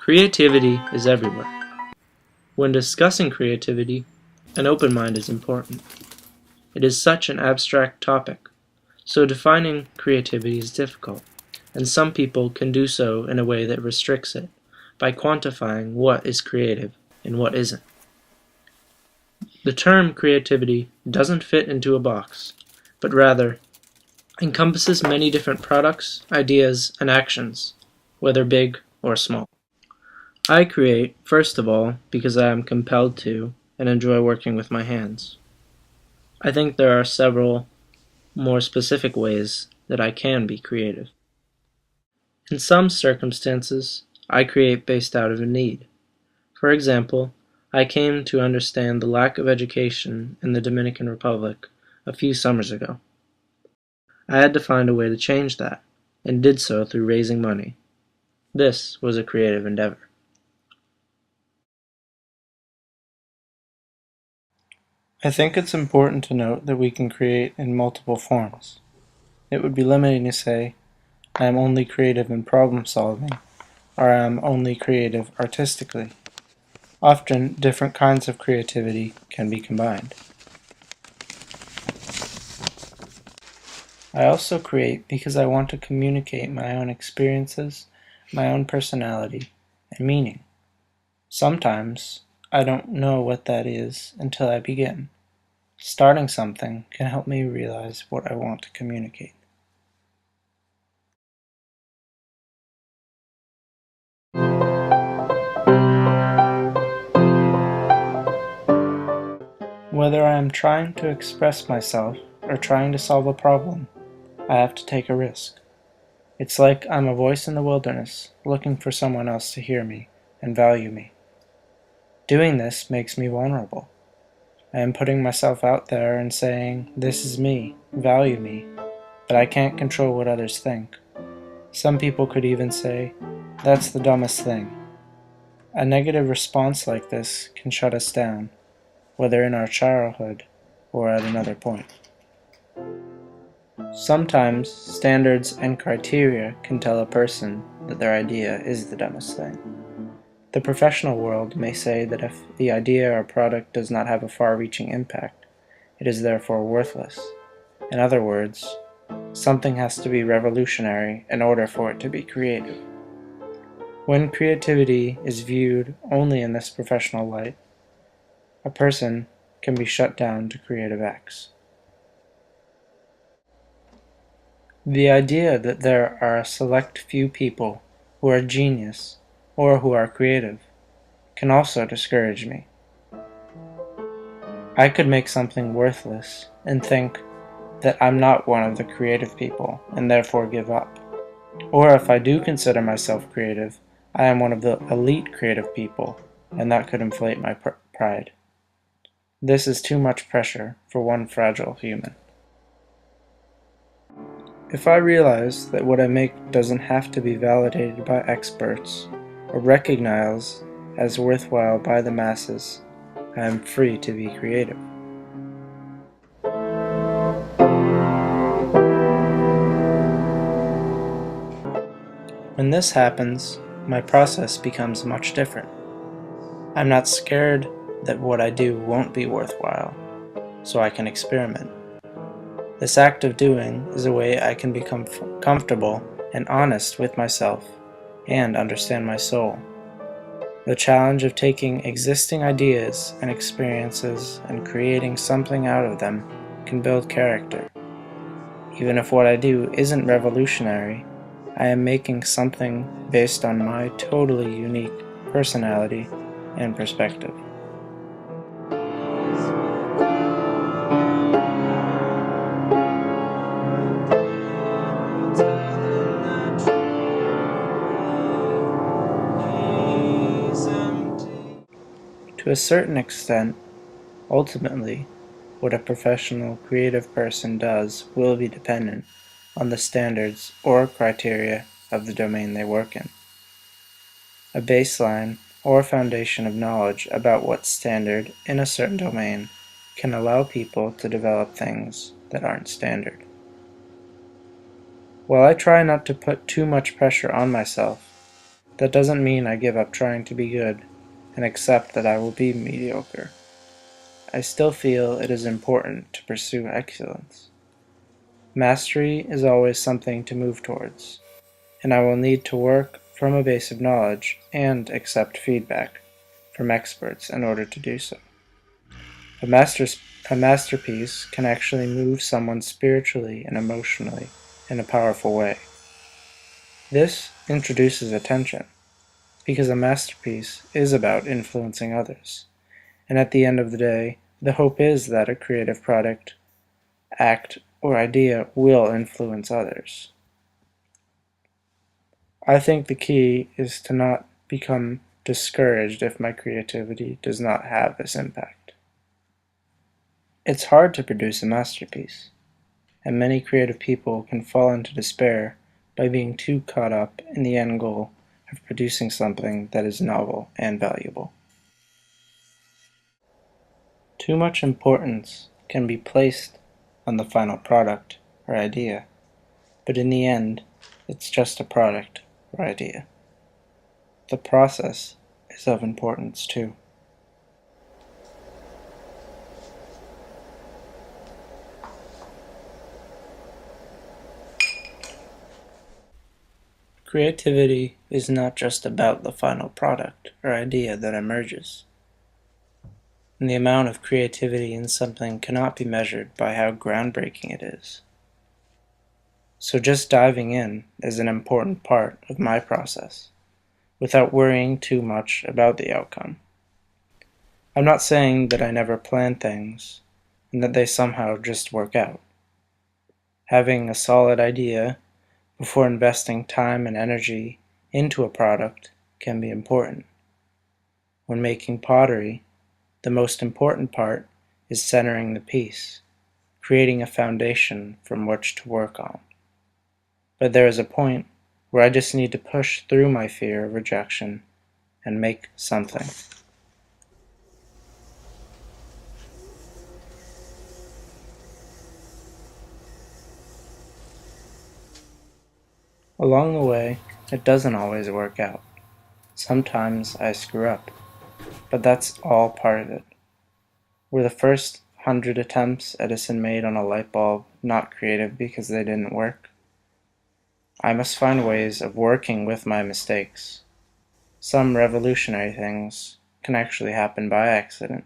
Creativity is everywhere. When discussing creativity, an open mind is important. It is such an abstract topic, so defining creativity is difficult, and some people can do so in a way that restricts it, by quantifying what is creative and what isn't. The term creativity doesn't fit into a box, but rather encompasses many different products, ideas, and actions, whether big or small. I create, first of all, because I am compelled to and enjoy working with my hands. I think there are several more specific ways that I can be creative. In some circumstances, I create based out of a need. For example, I came to understand the lack of education in the Dominican Republic a few summers ago. I had to find a way to change that, and did so through raising money. This was a creative endeavor. I think it's important to note that we can create in multiple forms. It would be limiting to say, I am only creative in problem solving, or I am only creative artistically. Often, different kinds of creativity can be combined. I also create because I want to communicate my own experiences, my own personality, and meaning. Sometimes, I don't know what that is until I begin. Starting something can help me realize what I want to communicate. Whether I am trying to express myself or trying to solve a problem, I have to take a risk. It's like I'm a voice in the wilderness, looking for someone else to hear me and value me. Doing this makes me vulnerable. I am putting myself out there and saying, this is me, value me, but I can't control what others think. Some people could even say, that's the dumbest thing. A negative response like this can shut us down, whether in our childhood or at another point. Sometimes standards and criteria can tell a person that their idea is the dumbest thing. The professional world may say that if the idea or product does not have a far-reaching impact, it is therefore worthless. In other words, something has to be revolutionary in order for it to be creative. When creativity is viewed only in this professional light, a person can be shut down to creative acts. The idea that there are a select few people who are genius or who are creative can also discourage me. I could make something worthless and think that I'm not one of the creative people and therefore give up. Or if I do consider myself creative, I am one of the elite creative people, and that could inflate my pride. This is too much pressure for one fragile human. If I realize that what I make doesn't have to be validated by experts or recognized as worthwhile by the masses, I am free to be creative. When this happens, my process becomes much different. I'm not scared that what I do won't be worthwhile, so I can experiment. This act of doing is a way I can become comfortable and honest with myself and understand my soul. The challenge of taking existing ideas and experiences and creating something out of them can build character. Even if what I do isn't revolutionary, I am making something based on my totally unique personality and perspective. To a certain extent, ultimately, what a professional creative person does will be dependent on the standards or criteria of the domain they work in. A baseline or foundation of knowledge about what's standard in a certain domain can allow people to develop things that aren't standard. While I try not to put too much pressure on myself, That doesn't mean I give up trying to be good and accept that I will be mediocre. I still feel it is important to pursue excellence. Mastery is always something to move towards, and I will need to work from a base of knowledge and accept feedback from experts in order to do so. A masterpiece can actually move someone spiritually and emotionally in a powerful way. This introduces attention, because a masterpiece is about influencing others, and at the end of the day, the hope is that a creative product, act, or idea will influence others. I think the key is to not become discouraged if my creativity does not have this impact. It's hard to produce a masterpiece, and many creative people can fall into despair by being too caught up in the end goal of producing something that is novel and valuable. Too much importance can be placed on the final product or idea, but in the end, it's just a product or idea. The process is of importance too. Creativity is not just about the final product or idea that emerges. And the amount of creativity in something cannot be measured by how groundbreaking it is. So just diving in is an important part of my process, without worrying too much about the outcome. I'm not saying that I never plan things, and that they somehow just work out. Having a solid idea before investing time and energy into a product can be important. When making pottery, the most important part is centering the piece, creating a foundation from which to work on. But there is a point where I just need to push through my fear of rejection and make something. Along the way, it doesn't always work out. Sometimes I screw up, but that's all part of it. Were the first 100 attempts Edison made on a light bulb not creative because they didn't work? I must find ways of working with my mistakes. Some revolutionary things can actually happen by accident,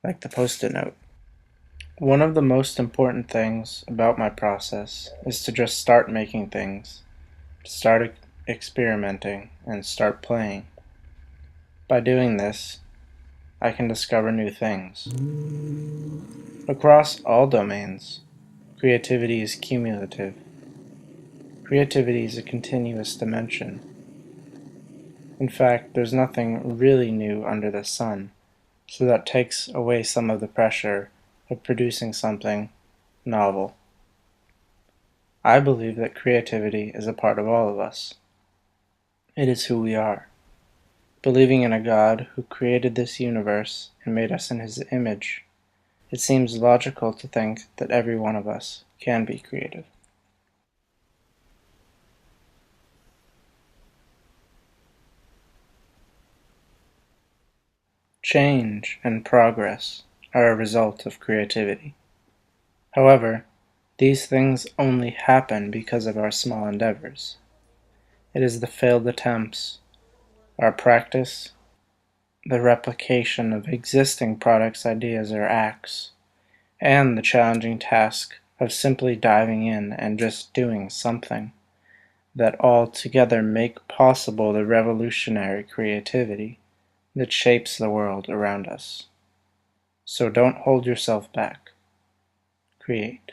like the Post-it note. One of the most important things about my process is to just start making things, to start experimenting, and start playing. By doing this, I can discover new things. Across all domains, creativity is cumulative. Creativity is a continuous dimension. In fact, there's nothing really new under the sun, so that takes away some of the pressure of producing something novel. I believe that creativity is a part of all of us. It is who we are. Believing in a God who created this universe and made us in His image, it seems logical to think that every one of us can be creative. Change and progress are a result of creativity. However, these things only happen because of our small endeavors. It is the failed attempts, our practice, the replication of existing products, ideas, or acts, and the challenging task of simply diving in and just doing something that all together make possible the revolutionary creativity that shapes the world around us. So don't hold yourself back. Create.